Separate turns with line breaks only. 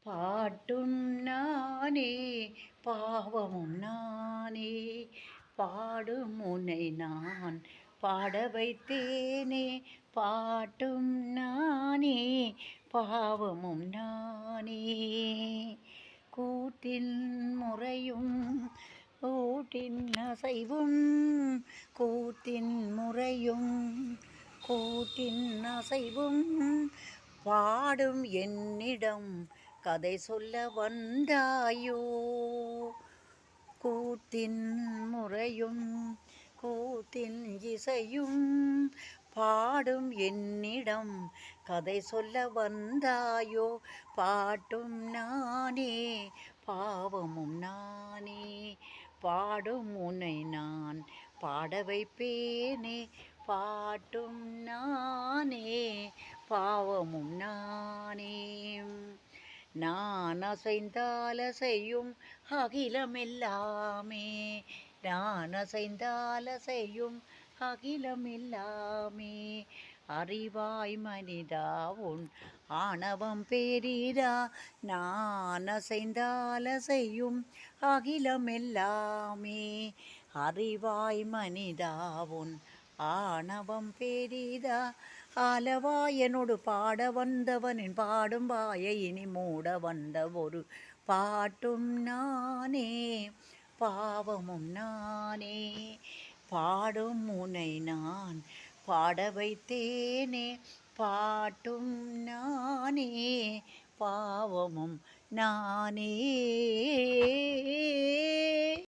பாட்டும் நானே பாவமும் நானே பாடும் உன்னை நான் பாட வைத்தேனே. பாட்டும் நானே பாவமும் நானே கூட்டின் முறையும் கூட்டின் அசைவும் கூட்டின் முறையும் கூட்டின் அசைவும் பாடும் என்னிடம் கதை சொல்ல வந்தாயோ. கூத்தின் முறையும் கூத்தின் இசையும் பாடும் என்னிடம் கதை சொல்ல வந்தாயோ. பாட்டும் நானே பாவமும் நானே பாடும் உன்னை நான் பாட வைப்பேனே. பாட்டும் நானே பாவமும் நானே நான் அசைந்தால் அசையும் அகிலமெல்லாமே. நான் அசைந்தால் அசையும் அகிலமெல்லாமே. அறிவாய் மனிதா உன் ஆணவம் பெரிதா. நான் அசைந்தால் அசையும் அகிலமெல்லாமே. அறிவாய் மனிதா உன் ஆணவம் பெரிதா. ஆலவாயனோடு பாட வந்தவனின் பாடும் வாயை இனி மூட வந்த ஒரு பாட்டும் நானே பாவமும் நானே பாடும் உன்னை நான் பாட வைத்தேனே. பாட்டும் நானே பாவமும் நானே.